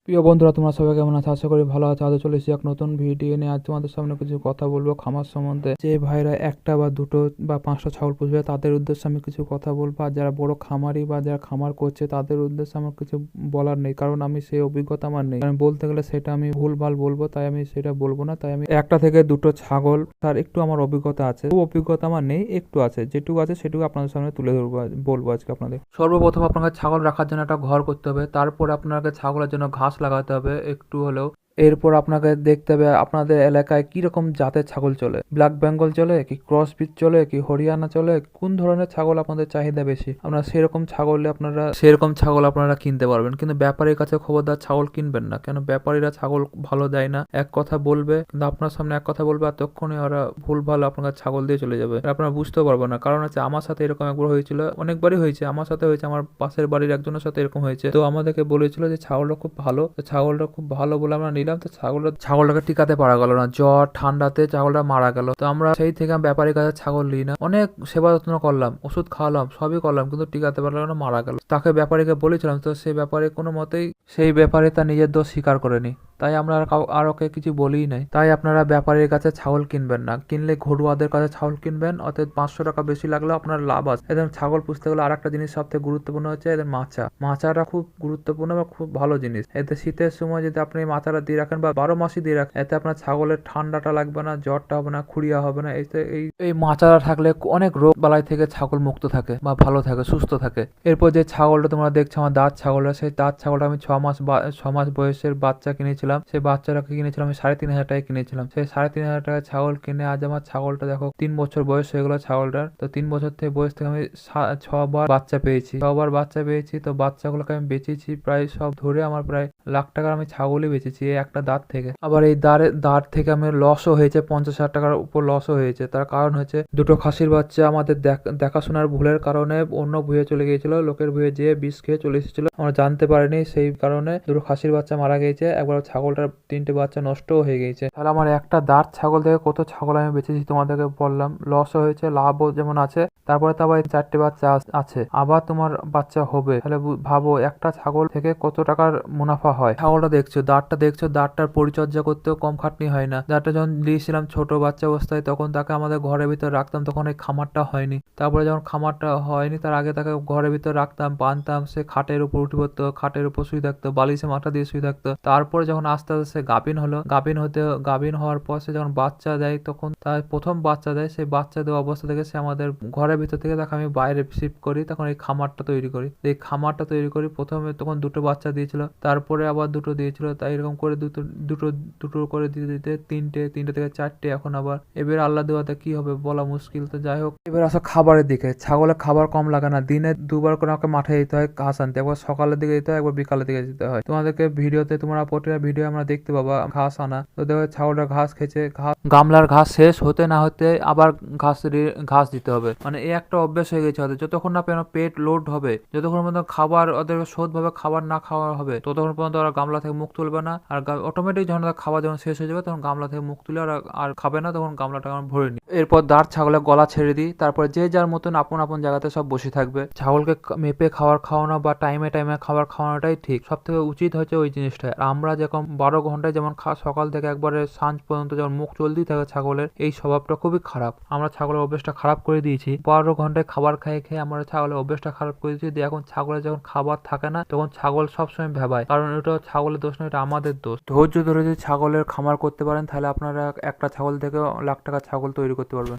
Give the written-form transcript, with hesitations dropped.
প্রিয় বন্ধুরা, তোমরা সবাই কেমন আছো? আশা করি ভালো আছো। আজ চলে এসেছি এক নতুন ভিডিও নিয়ে। আজ তোমাদের সামনে কিছু কথা বলবো খামার সম্বন্ধে। যে ভাইরা একটা বা দুটো বা পাঁচটা ছাগল পুষবে তাদের উদ্দেশ্যে আমি কিছু কথা বলবো। আর যারা বড় খামারি বা যারা খামার করছে তাদের উদ্দেশ্যে আমার কিছু বলার নেই, কারণ আমি সেই অভিজ্ঞতা আমার নেই। কারণ বলতে গেলে সেটা আমি ভুলভাল বলবো, তাই আমি সেটা বলবো না। তাই আমি একটা থেকে দুটো ছাগল তার একটু আমার অভিজ্ঞতা আছে, খুব অভিজ্ঞতা আমার নেই, একটু আছে। যেটুকু আছে সেটুকু আপনাদের সামনে তুলে ধরবো, বলবো আজকে আপনাদের। সর্বপ্রথম আপনাকে ছাগল রাখার জন্য একটা ঘর করতে হবে। তারপর আপনাকে ছাগলের জন্য ঘাস লাগাতে হবে একটু হলেও। এরপর আপনাকে দেখতে হবে আপনাদের এলাকায় কি রকম জাতের ছাগল চলে। ব্ল্যাক বেঙ্গল চলে কি ক্রস ব্রিড চলে কি হরিয়ানা চলে, কোন ধরনের ছাগল আপনাদের চাহিদা বেশি, আপনারা সেরকম ছাগল আপনারা কিনতে পারবেন। কিন্তু ব্যাপারীর কাছে খবরদার ছাগল কিনবেন না, কেন ব্যাপারীরা ছাগল ভালো দেয় না। এক কথা বলবে কিন্তু আপনার সামনে এক কথা বলবে, আর তখনই ওরা ভুল ভালো আপনার ছাগল দিয়ে চলে যাবে, আপনারা বুঝতেও পারবেন না। কারণ হচ্ছে আমার সাথে এরকম একবার হয়েছিল, অনেকবারই হয়েছে। আমার সাথে হয়েছে, আমার পাশের বাড়ির একজনের সাথে এরকম হয়েছে। তো আমাদেরকে বলেছিল যে ছাগলটা খুব ভালো, তো ছাগলটা খুব ভালো বলে আমরা নিলাম। তো ছাগলটাকে টিকাতে পারা গেল না, জ্বর ঠান্ডাতে ছাগলটা মারা গেল। তো আমরা সেই থেকে ব্যাপারীর কাছে ছাগল নিই না। অনেক সেবা যত্ন করলাম, ওষুধ খাওয়ালাম, সবই করলাম, কিন্তু টিকাতে পারলাম না, মারা গেল। তাকে ব্যাপারীকে বলেছিলাম, তো সেই ব্যাপারে কোনো মতেই সেই ব্যাপারে তার নিজের দোষ স্বীকার করেনি। তাই আমরা আর ওকে কিছু বলিই নাই। তাই আপনারা ব্যাপারীর কাছে ছাগল কিনবেন না, কিনলে ঘরোয়াদের কাছে ছাগল কিনবেন। অর্থাৎ 500 টাকা বেশি লাগলেও আপনার লাভ আছে। এদের ছাগল পুষতে গেলে আর একটা জিনিস সবথেকে গুরুত্বপূর্ণ হচ্ছে এদের মাচাটা খুব গুরুত্বপূর্ণ বা খুব ভালো জিনিস। এতে শীতের সময় যদি আপনি মাচাটা দিয়ে রাখেন বা 12 মাসই দিয়ে রাখেন, এতে আপনার ছাগলের ঠান্ডাটা লাগবে না, জ্বরটা হবে না, খুঁড়িয়া হবে না। এতে এই মাচাটা থাকলে অনেক রোগ বালাই থেকে ছাগল মুক্ত থাকে বা ভালো থাকে, সুস্থ থাকে। এরপর যে ছাগলটা তোমরা দেখছো আমার দাঁত ছাগলটা, সেই দাঁত ছাগলটা আমি 6 মাস বয়সের বাচ্চা কিনেছিলাম। সেই বাচ্চাটাকে কিনেছিলাম আমি 3,500 টাকায় কিনেছিলাম। সেই 3,500 টাকায় ছাগল কিনে আজ আমার ছাগলটা দেখো 3 বছর বয়স হয়ে গেল ছাগলটার। তো 3 বছর থেকে বয়স থেকে আমি 6বার বাচ্চা পেয়েছি, 6বার বাচ্চা পেয়েছি। তো বাচ্চাগুলোকে আমি বেচেছি প্রায় সব ধরে আমার প্রায় লাখ টাকার আমি ছাগলই বেচেছি এই একটা দাঁত থেকে। আবার এই দাঁত থেকে আমি লসও হয়েছে, 50,000 টাকার উপর লসও হয়েছে। তার কারণ হচ্ছে দুটো খাসির বাচ্চা আমাদের দেখাশোনার ভুলের কারণে অন্য ভুঁয়ে চলে গিয়েছিল, লোকের ভুঁয়ে যেয়ে বিষ খেয়ে চলে এসেছিল, আমরা জানতে পারিনি। সেই কারণে দুটো খাসির বাচ্চা মারা গিয়েছে, একবার ছাগলটার 3টে বাচ্চা নষ্টও হয়ে গিয়েছে। তাহলে আমার একটা দাঁত ছাগল থেকে কত ছাগল আমি বেঁচেছি তোমাদেরকে বললাম। লসও হয়েছে, লাভও যেমন আছে। তারপরে তো আবার 4টে বাচ্চা আছে, আবার তোমার বাচ্চা হবে। তাহলে ভাবো একটা ছাগল থেকে কত টাকার মুনাফা হয়। ছাগলটা দেখছো, দাঁতটার পরিচর্যা করতেও কম খাটনি হয় না। দাঁতটা যখন দিয়েছিলাম ছোট বাচ্চা অবস্থায়, তখন তাকে আমাদের ঘরের ভিতরে রাখতাম, তখন এই খামারটা হয়নি। তারপরে যখন খামারটা হয়নি, তার আগে তাকে ঘরের ভিতরে রাখতাম, বাঁধতাম, সে খাটের উপর উঠে পড়তো, খাটের উপর শুয়ে থাকতো, বালিশে মাথা দিয়ে শুয়ে থাকতো। তারপরে যখন আস্তে আস্তে সে গাভিন হলো, গাভিন হওয়ার পর সে যখন বাচ্চা দেয়, তখন তার প্রথম বাচ্চা দেয়, সেই বাচ্চা দেওয়া অবস্থা থেকে সে আমাদের ঘরের ভিতর থেকে তাকে আমি বাইরে শিফট করি, তখন এই খামারটা তৈরি করি। এই খামারটা তৈরি করি প্রথমে তখন দুটো বাচ্চা দিয়েছিল, তারপরে আবার দুটো দিয়েছিল। তাই এরকম করে দুটো দুটো করে দিতে দিতে তিনটে থেকে 4টে, এখন আবার এবার আল্লাহ দেওয়াতে কি হবে বলা মুশকিল। তো যাই হোক, এবার আসো খাবারের দিকে। ছাগলের খাবার কম লাগে না, দিনে 2বার করে আমাকে মাঠে যেতে হয় ঘাস আনতে, একবার সকালের দিকে যেতে হয়, একবার বিকালের দিকে যেতে হয়। তোমাদেরকে ভিডিওতে তোমরা প্রতিটা ভিডিও আমরা দেখতে পাবা ঘাস আনা। তো দেখো ছাগলটা ঘাস খেয়েছে, গামলার ঘাস শেষ হতে না হতে আবার ঘাস দিতে হবে। মানে এই একটা অভ্যেস হয়ে গেছে ওদের। যতক্ষণ না পেট লোড হবে, যতক্ষণ পর্যন্ত খাবার ওদের সৎভাবে খাবার না খাওয়া হবে, ততক্ষণ পর্যন্ত ওরা গামলা থেকে মুখ তুলবে না। আর অটোমেটিক যখন খাবার যখন শেষ হয়ে যাবে, তখন গামলা থেকে মুখ তুলে ওরা আর খাবে না, তখন গামলাটা ভরে নি। এরপর দাঁড় ছাগলের গলা ছেড়ে দিই, তারপরে যে যার মতন আপন আপন জায়গাতে সব বসে থাকবে। ছাগলকে মেপে খাবার খাওয়ানো বা টাইমে টাইমে খাবার খাওয়ানোটাই ঠিক, সব থেকে উচিত হচ্ছে ওই জিনিসটা। আমরা যখন 12 ঘন্টায় যেমন সকাল থেকে একবারে সাঁঝ পর্যন্ত যেমন মুখ চলতেই থাকে ছাগলের, এই স্বভাবটা খুবই খারাপ। আমরা ছাগলের অভ্যেসটা খারাপ করে দিয়েছি। 12 ঘন্টায় খাবার খেয়ে আমরা ছাগলের অভ্যেসটা খারাপ করে দিয়েছি। এখন ছাগলের যখন খাবার থাকে না, তখন ছাগল সবসময় ভেবায়, কারণ এটা ছাগলের দোষ নয়, এটা আমাদের দোষ। ধৈর্য ধরে যদি ছাগলের খামার করতে পারেন, তাহলে আপনারা একটা ছাগল থেকে লাখ টাকা ছাগল তৈরি করতে পারবেন।